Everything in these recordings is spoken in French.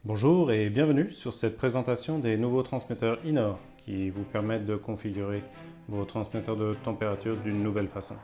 Bonjour et bienvenue sur cette présentation des nouveaux transmetteurs Inor qui vous permettent de configurer vos transmetteurs de température d'une nouvelle façon.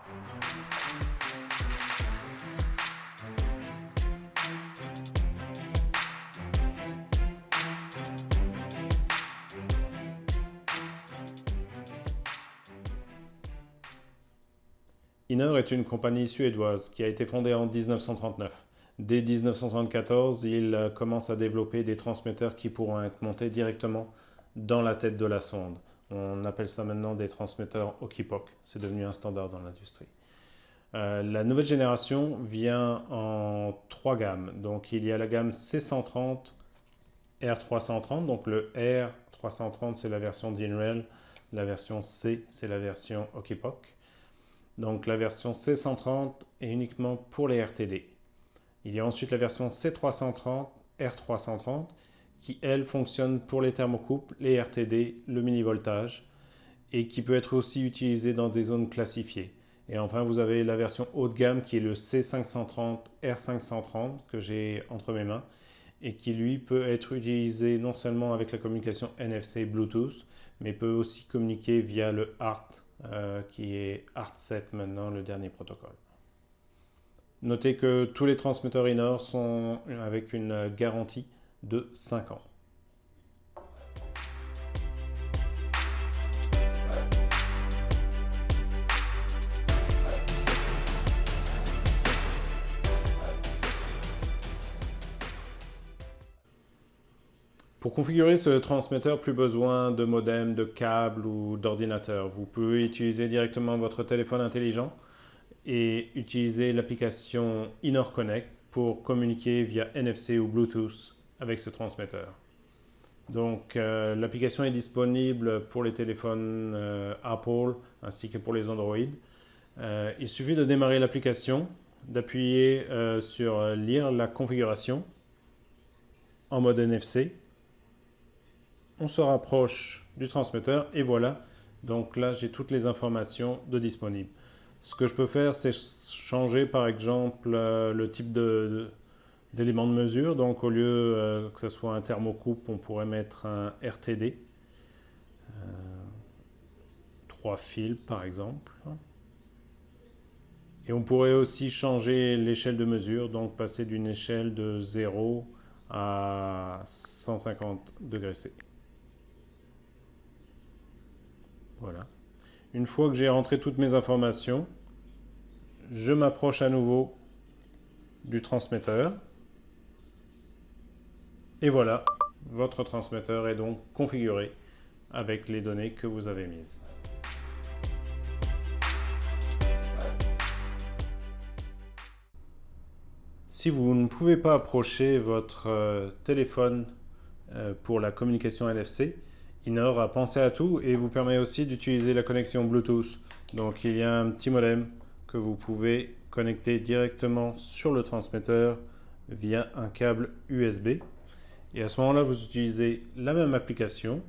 Inor est une compagnie suédoise qui a été fondée en 1939. Dès 1974, il commence à développer des transmetteurs qui pourront être montés directement dans la tête de la sonde. On appelle ça maintenant des transmetteurs Okipok. C'est devenu un standard dans l'industrie. La nouvelle génération vient en trois gammes. Donc il y a la gamme C130, R330. Donc le R330 c'est la version d'InRail. La version C c'est la version Okipok. Donc la version C130 est uniquement pour les RTD. Il y a ensuite la version C330, R330, qui elle fonctionne pour les thermocouples, les RTD, le mini-voltage, et qui peut être aussi utilisée dans des zones classifiées. Et enfin vous avez la version haut de gamme qui est le C530, R530, que j'ai entre mes mains, et qui lui peut être utilisé non seulement avec la communication NFC Bluetooth, mais peut aussi communiquer via le HART, qui est HART7 maintenant, le dernier protocole. Notez que tous les transmetteurs Inor sont avec une garantie de 5 ans. Pour configurer ce transmetteur, plus besoin de modem, de câble ou d'ordinateur. Vous pouvez utiliser directement votre téléphone intelligent et utiliser l'application Inor Connect pour communiquer via NFC ou Bluetooth avec ce transmetteur. Donc l'application est disponible pour les téléphones Apple ainsi que pour les Android. Il suffit de démarrer l'application, d'appuyer sur lire la configuration en mode NFC. On se rapproche du transmetteur et voilà, donc là j'ai toutes les informations de disponibles. Ce que je peux faire, c'est changer par exemple le type d'élément de mesure. Donc au lieu que ce soit un thermocouple, on pourrait mettre un RTD. 3 fils par exemple. Et on pourrait aussi changer l'échelle de mesure, donc passer d'une échelle de 0 à 150 degrés C. Voilà. Une fois que j'ai rentré toutes mes informations, je m'approche à nouveau du transmetteur. Et voilà, votre transmetteur est donc configuré avec les données que vous avez mises. Si vous ne pouvez pas approcher votre téléphone pour la communication NFC, Inor a pensé à tout et vous permet aussi d'utiliser la connexion Bluetooth. Donc il y a un petit modem que vous pouvez connecter directement sur le transmetteur via un câble USB. Et à ce moment-là, vous utilisez la même application,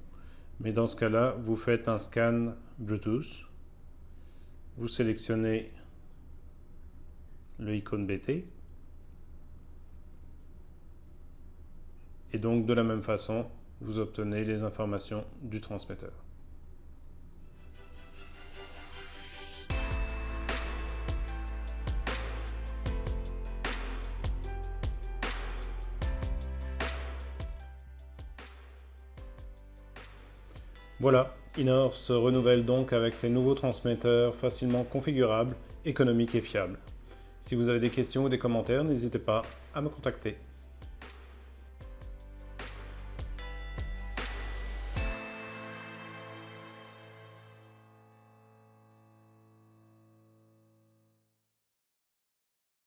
mais dans ce cas-là, vous faites un scan Bluetooth. Vous sélectionnez le icône BT. Et donc de la même façon, vous obtenez les informations du transmetteur. Voilà, Inor se renouvelle donc avec ses nouveaux transmetteurs facilement configurables, économiques et fiables. Si vous avez des questions ou des commentaires, n'hésitez pas à me contacter.